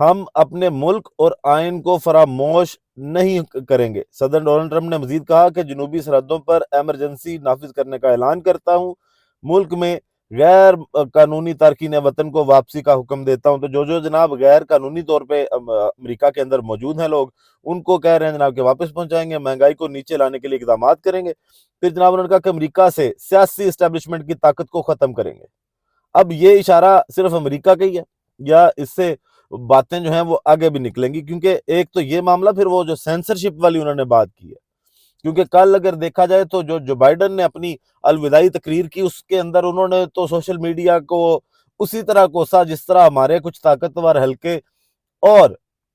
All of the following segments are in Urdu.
ہم اپنے ملک اور آئین کو فراموش نہیں کریں گے۔ صدر ڈونلڈ ٹرمپ نے مزید کہا کہ جنوبی سرحدوں پر ایمرجنسی نافذ کرنے کا اعلان کرتا ہوں، ملک میں غیر قانونی تارکین وطن کو واپسی کا حکم دیتا ہوں۔ تو جو جناب غیر قانونی طور پہ امریکہ کے اندر موجود ہیں لوگ، ان کو کہہ رہے ہیں جناب کہ واپس پہنچائیں گے، مہنگائی کو نیچے لانے کے لیے اقدامات کریں گے۔ پھر جناب انہوں نے کہا کہ امریکہ سے سیاسی اسٹیبلشمنٹ کی طاقت کو ختم کریں گے۔ اب یہ اشارہ صرف امریکہ کا ہی ہے یا اس سے باتیں جو ہیں وہ آگے بھی نکلیں گی؟ کیونکہ ایک تو یہ معاملہ، پھر وہ جو سینسرشپ والی انہوں نے بات کی ہے، کیونکہ کل اگر دیکھا جائے تو جو بائیڈن نے اپنی الوداعی تقریر کی، اس کے اندر انہوں نے تو سوشل میڈیا کو اسی طرح کوسا جس طرح ہمارے کچھ طاقتور حلقے اور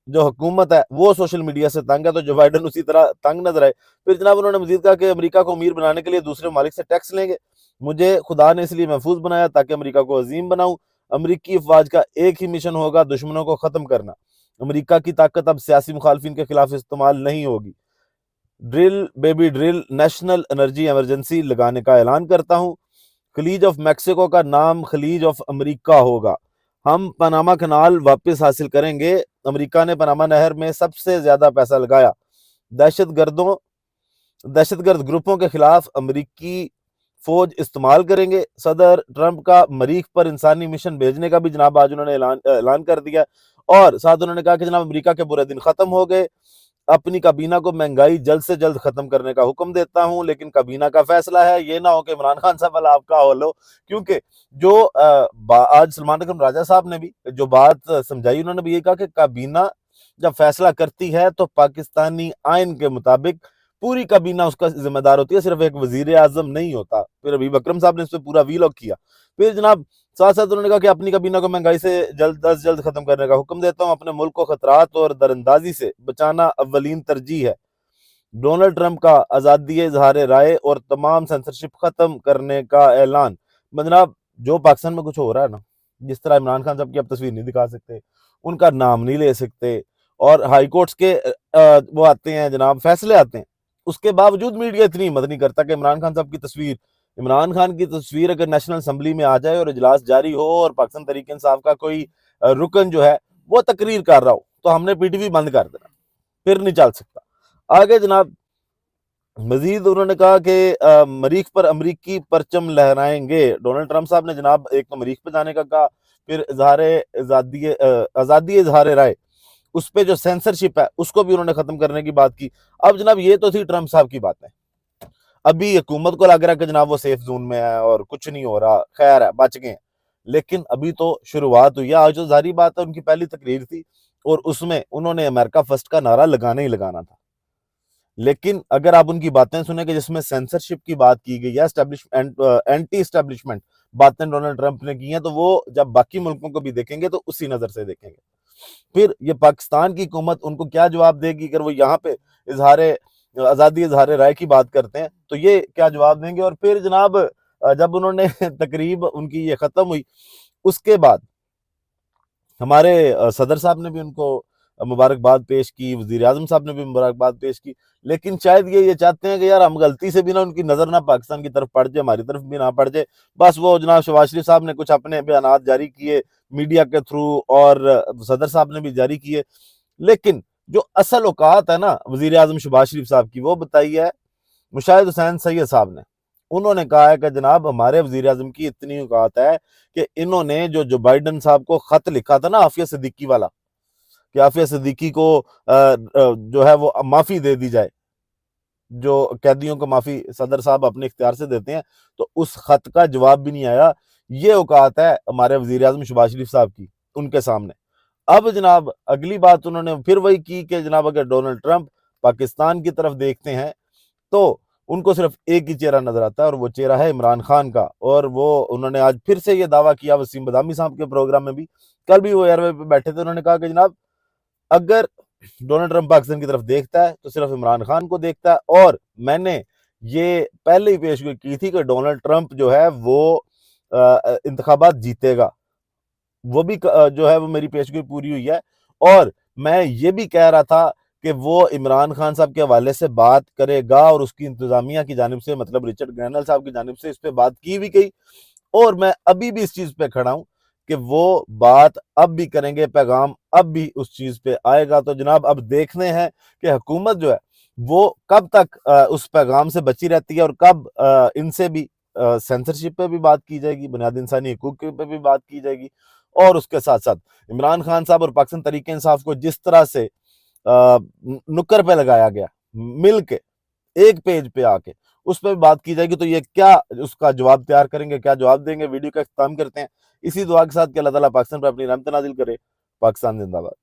جو حکومت ہے وہ سوشل میڈیا سے تنگ ہے، تو جو بائیڈن اسی طرح تنگ نظر آئے۔ پھر جناب انہوں نے مزید کہا کہ امریکہ کو امیر بنانے کے لیے دوسرے ممالک سے ٹیکس لیں گے، مجھے خدا نے اس لیے محفوظ بنایا تاکہ امریکہ کو عظیم بناؤں، امریکی افواج کا ایک ہی مشن ہوگا، دشمنوں کو ختم کرنا، امریکہ کی طاقت اب سیاسی مخالفین کے خلاف استعمال نہیں ہوگی، drill baby drill, national energy emergency لگانے کا اعلان کرتا ہوں، خلیج آف میکسیکو کا نام خلیج آف امریکہ ہوگا، ہم پاناما کنال واپس حاصل کریں گے، امریکہ نے پاناما نہر میں سب سے زیادہ پیسہ لگایا، دہشت گرد گروپوں کے خلاف امریکی فوج استعمال کریں گے۔ صدر ٹرمپ کا مریخ پر انسانی مشن بھیجنے کا بھی جناب آج انہوں نے اعلان کر دیا، اور ساتھ انہوں نے کہا کہ جناب امریکہ کے برے دن ختم ہو گئے، اپنی کابینہ کو مہنگائی جلد سے جلد ختم کرنے کا حکم دیتا ہوں، لیکن کابینہ کا فیصلہ ہے، یہ نہ ہو کہ عمران خان صاحب والا آپ کا ہو لو، کیونکہ جو آج سلمان اکرم راجہ صاحب نے بھی جو بات سمجھائی، انہوں نے بھی یہ کہا کہ کابینہ جب فیصلہ کرتی ہے تو پاکستانی آئین کے مطابق پوری کابینہ اس کا ذمہ دار ہوتی ہے، صرف ایک وزیر اعظم نہیں ہوتا۔ پھر ابھی اکرم صاحب نے اس پہ پورا ویلاگ کیا۔ پھر جناب ساتھ ساتھ انہوں نے کہا کہ اپنی کابینہ کو مہنگائی سے جلد ختم کرنے کا حکم دیتا ہوں، اپنے ملک کو خطرات اور دراندازی سے بچانا اولین ترجیح ہے۔ ڈونلڈ ٹرمپ کا آزادی اظہار رائے اور تمام سینسرشپ ختم کرنے کا اعلان۔ جناب جو پاکستان میں کچھ ہو رہا ہے نا، جس طرح عمران خان صاحب کی آپ تصویر نہیں دکھا سکتے، ان کا نام نہیں لے سکتے، اور ہائی کورٹس کے وہ آتے ہیں جناب، فیصلے آتے ہیں، اس کے باوجود میڈیا اتنی ہمت نہیں کرتا کہ عمران خان صاحب کی تصویر، عمران خان کی تصویر اگر نیشنل اسمبلی میں آ جائے اور اجلاس جاری ہو اور پاکستان تحریک انصاف کا کوئی رکن جو ہے وہ تقریر کر رہا ہو، تو ہم نے پی ٹی وی بند کر دینا، پھر نہیں چل سکتا۔ آگے جناب مزید انہوں نے کہا کہ مریخ پر امریکی پرچم لہرائیں گے۔ ڈونلڈ ٹرمپ صاحب نے جناب ایک تو مریخ پہ جانے کا کہا، پھر آزادی اظہار رائے، اس پہ جو سینسرشپ ہے اس کو بھی انہوں نے ختم کرنے کی بات کی۔ اب جناب یہ تو تھی ٹرمپ صاحب کی باتیں، ابھی حکومت کو لگ رہا ہے کہ جناب وہ سیف زون میں ہے اور کچھ نہیں ہو رہا، خیر ہے، بچ گئے ہیں، لیکن ابھی تو شروعات ہوئی ہے۔ آج جو ظاہری بات ہے ان کی پہلی تقریر تھی اور اس میں انہوں نے امریکہ فرسٹ کا نعرہ لگانا ہی لگانا تھا، لیکن اگر آپ ان کی باتیں سنیں کہ جس میں سینسرشپ کی بات کی گئی ہے، اینٹی اسٹیبلشمنٹ باتیں ڈونلڈ ٹرمپ نے کی ہیں، تو وہ جب باقی ملکوں کو بھی دیکھیں گے تو اسی نظر سے دیکھیں گے۔ پھر یہ پاکستان کی حکومت ان کو کیا جواب دے گی اگر وہ یہاں پہ آزادی اظہار رائے کی بات کرتے ہیں، تو یہ کیا جواب دیں گے؟ اور پھر جناب جب انہوں نے تقریب ان کی یہ ختم ہوئی، اس کے بعد ہمارے صدر صاحب نے بھی ان کو مبارکباد پیش کی، وزیر اعظم صاحب نے بھی مبارکباد پیش کی، لیکن شاید یہ چاہتے ہیں کہ یار ہم غلطی سے بھی نہ ان کی نظر نہ پاکستان کی طرف پڑ جائے، ہماری طرف بھی نہ پڑ جائے، بس وہ جناب شہباز شریف صاحب نے کچھ اپنے بیانات جاری کیے میڈیا کے تھرو اور صدر صاحب نے بھی جاری کیے، لیکن جو اصل اوقات ہے نا وزیر اعظم شہباز شریف صاحب کی، وہ بتائی ہے مشاہد حسین سید صاحب نے۔ انہوں نے کہا ہے کہ جناب ہمارے وزیر اعظم کی اتنی اوقات ہے کہ انہوں نے جو بائیڈن صاحب کو خط لکھا تھا نا عافیہ صدیقی والا، کہ عافیہ صدیقی کو جو ہے وہ معافی دے دی جائے، جو قیدیوں کو معافی صدر صاحب اپنے اختیار سے دیتے ہیں، تو اس خط کا جواب بھی نہیں آیا۔ یہ اوقات ہے ہمارے وزیر اعظم شہباز شریف صاحب کی ان کے سامنے۔ اب جناب اگلی بات انہوں نے پھر وہی کی کہ جناب اگر ڈونلڈ ٹرمپ پاکستان کی طرف دیکھتے ہیں تو ان کو صرف ایک ہی چہرہ نظر آتا ہے، اور وہ چہرہ ہے عمران خان کا، اور وہ انہوں نے آج پھر سے یہ دعویٰ کیا وسیم بدامی صاحب کے پروگرام میں بھی، کل بھی وہ ایئر وے پہ بیٹھے تھے، انہوں نے کہا کہ جناب اگر ڈونلڈ ٹرمپ پاکستان کی طرف دیکھتا ہے تو صرف عمران خان کو دیکھتا ہے، اور میں نے یہ پہلے ہی پیشگوئی کی تھی کہ ڈونلڈ ٹرمپ جو ہے وہ انتخابات جیتے گا، وہ بھی جو ہے وہ میری پیشگوئی پوری ہوئی ہے، اور میں یہ بھی کہہ رہا تھا کہ وہ عمران خان صاحب کے حوالے سے بات کرے گا، اور اس کی انتظامیہ کی جانب سے، مطلب رچرڈ گرینل صاحب کی جانب سے اس پہ بات کی بھی گئی، اور میں ابھی بھی اس چیز پہ کھڑا ہوں کہ وہ بات اب بھی کریں گے، پیغام اب بھی اس چیز پہ آئے گا۔ تو جناب اب دیکھنے ہیں کہ حکومت جو ہے وہ کب تک اس پیغام سے بچی رہتی ہے، اور کب ان سے بھی سینسرشپ پہ بھی بات کی جائے گی، بنیادی انسانی حقوق پہ بھی بات کی جائے گی، اور اس کے ساتھ ساتھ عمران خان صاحب اور پاکستان تحریک انصاف کو جس طرح سے نکر پہ لگایا گیا، مل کے ایک پیج پہ آ کے اس پہ بات کی جائے گی، تو یہ کیا اس کا جواب تیار کریں گے، کیا جواب دیں گے۔ ویڈیو کا اختتام کرتے ہیں اسی دعا کے ساتھ کہ اللہ تعالیٰ پاکستان پر اپنی رحمت نازل کرے۔ پاکستان زندہ باد۔